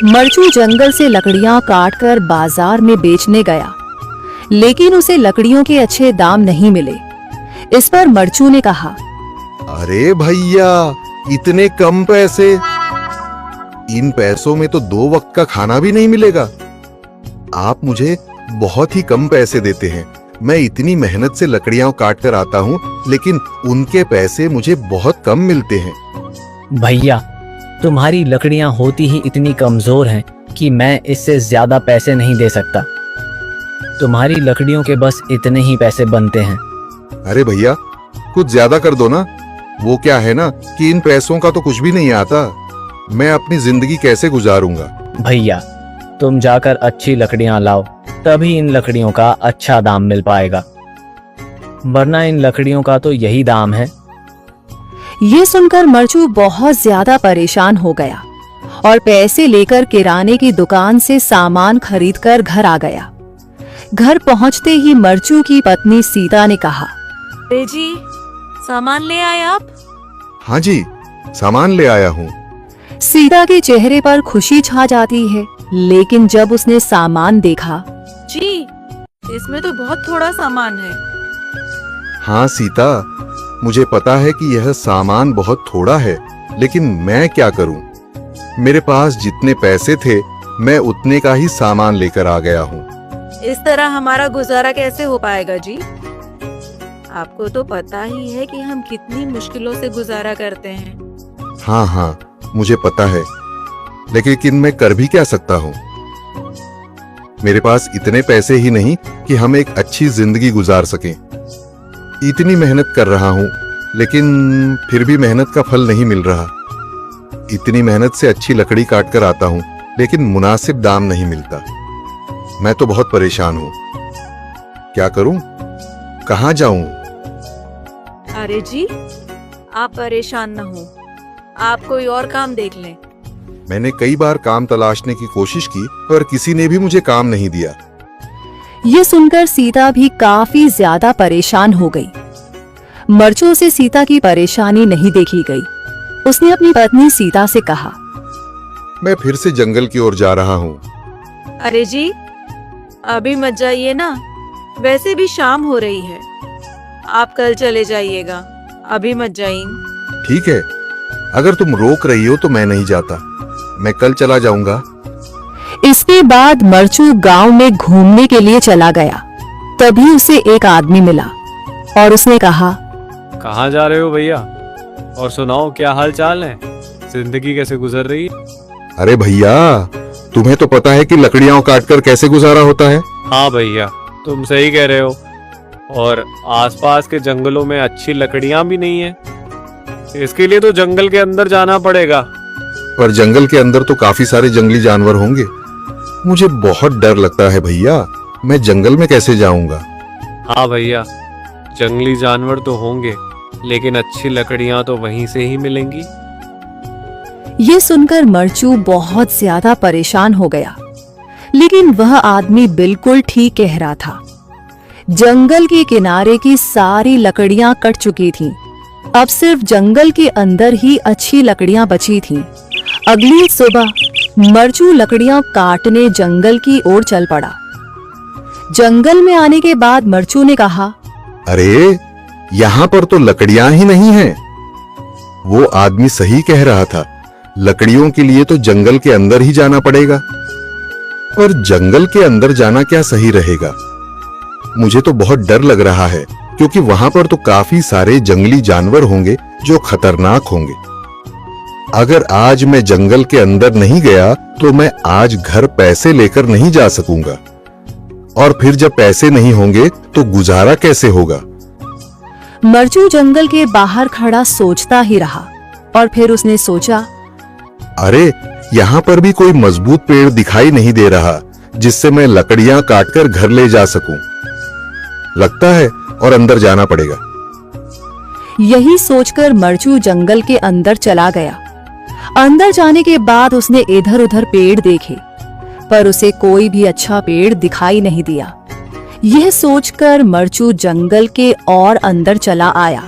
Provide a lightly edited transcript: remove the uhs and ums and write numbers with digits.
मरचू जंगल से लकड़ियां काटकर बाजार में बेचने गया, लेकिन उसे लकड़ियों के अच्छे दाम नहीं मिले। इस पर मरचू ने कहा, अरे भैया, इतने कम पैसे? इन पैसों में तो 2 वक्त का खाना भी नहीं मिलेगा। आप मुझे बहुत ही कम पैसे देते हैं। मैं इतनी मेहनत से लकड़ियां काट कर आता हूँ, लेकिन उनके पैसे मुझे बहुत कम मिलते हैं। भैया, तुम्हारी लकड़ियां होती ही इतनी कमजोर हैं कि मैं इससे ज्यादा पैसे नहीं दे सकता। तुम्हारी लकड़ियों के बस इतने ही पैसे बनते हैं। अरे भैया, कुछ ज्यादा कर दो ना। वो क्या है ना कि इन पैसों का तो कुछ भी नहीं आता। मैं अपनी जिंदगी कैसे गुजारूंगा? भैया, तुम जाकर अच्छी लकड़ियां लाओ, तभी इन लकड़ियों का अच्छा दाम मिल पाएगा, वरना इन लकड़ियों का तो यही दाम है। ये सुनकर मरचू बहुत ज्यादा परेशान हो गया और पैसे लेकर किराने की दुकान से सामान खरीदकर घर आ गया। घर पहुंचते ही मरचू की पत्नी सीता ने कहा, अरे जी, सामान ले आए आप? हाँ जी, सामान ले आया हूँ। सीता के चेहरे पर खुशी छा जाती है, लेकिन जब उसने सामान देखा, जी, इसमें तो बहुत थोड़ा सामान है। हाँ सीता, मुझे पता है कि यह सामान बहुत थोड़ा है, लेकिन मैं क्या करूं? मेरे पास जितने पैसे थे, मैं उतने का ही सामान लेकर आ गया हूँ। इस तरह हमारा गुजारा कैसे हो पाएगा जी? आपको तो पता ही है कि हम कितनी मुश्किलों से गुजारा करते हैं। हाँ हाँ, मुझे पता है, लेकिन मैं कर भी क्या सकता हूँ? मेरे पास इतने पैसे ही नहीं कि हम एक अच्छी जिंदगी गुजार सकें। इतनी मेहनत कर रहा हूँ, लेकिन फिर भी मेहनत का फल नहीं मिल रहा। इतनी मेहनत से अच्छी लकड़ी काट कर आता हूँ, लेकिन मुनासिब दाम नहीं मिलता। मैं तो बहुत परेशान हूँ। क्या करूँ? कहाँ जाऊँ? अरे जी, आप परेशान न हो, आप कोई और काम देख लें। मैंने कई बार काम तलाशने की कोशिश की, पर किसी ने भी मुझे काम नहीं दिया। ये सुनकर सीता भी काफी ज्यादा परेशान हो गई। मरचू से सीता की परेशानी नहीं देखी गई। उसने अपनी पत्नी सीता से कहा, मैं फिर से जंगल की ओर जा रहा हूँ। अरे जी, अभी मत जाइए ना, वैसे भी शाम हो रही है। आप कल चले जाइएगा, अभी मत जाइए। ठीक है, अगर तुम रोक रही हो तो मैं नहीं जाता। मैं कल चला जाऊंगा। इसके बाद मरचू गांव में घूमने के लिए चला गया। तभी उसे एक आदमी मिला और उसने कहा, कहाँ जा रहे हो भैया? और सुनाओ, क्या हाल चाल है? जिंदगी कैसे गुजर रही है? अरे भैया, तुम्हें तो पता है कि लकड़ियां काटकर कैसे गुजारा होता है। हाँ भैया, तुम सही कह रहे हो। और आसपास के जंगलों में अच्छी लकड़ियां भी नहीं है। इसके लिए तो जंगल के अंदर जाना पड़ेगा। पर जंगल के अंदर तो काफी सारे जंगली जानवर होंगे। मुझे बहुत डर लगता है भैया, मैं जंगल में कैसे जाऊंगा? हाँ भैया, जंगली जानवर तो होंगे, लेकिन अच्छी लकड़ियां तो वहीं से ही मिलेंगी। ये सुनकर मरचू बहुत ज्यादा परेशान हो गया, लेकिन वह आदमी बिल्कुल ठीक कह रहा था। जंगल के किनारे की सारी लकड़ियां कट चुकी थीं। अब सिर्फ जंगल के अंदर ही अच्छी लकड़ियां बची थीं। अगली सुबह मरचू लकड़ियां काटने जंगल की ओर चल पड़ा। जंगल में आने के बाद मरचू ने कहा, अरे, यहाँ पर तो लकड़ियां ही नहीं हैं। वो आदमी सही कह रहा था, लकड़ियों के लिए तो जंगल के अंदर ही जाना पड़ेगा। और जंगल के अंदर जाना क्या सही रहेगा? मुझे तो बहुत डर लग रहा है, क्योंकि वहां पर तो काफी सारे जंगली जानवर होंगे जो खतरनाक होंगे। अगर आज मैं जंगल के अंदर नहीं गया तो मैं आज घर पैसे लेकर नहीं जा सकूंगा, और फिर जब पैसे नहीं होंगे तो गुजारा कैसे होगा? मरचू जंगल के बाहर खड़ा सोचता ही रहा और फिर उसने सोचा, अरे, यहाँ पर भी कोई मजबूत पेड़ दिखाई नहीं दे रहा जिससे मैं लकड़ियां काटकर घर ले जा सकूं। लगता है और अंदर जाना पड़ेगा। यही सोचकर मरचू जंगल के अंदर चला गया। अंदर जाने के बाद उसने इधर उधर पेड़ देखे, पर उसे कोई भी अच्छा पेड़ दिखाई नहीं दिया। यह सोचकर मरचू जंगल के और अंदर चला आया।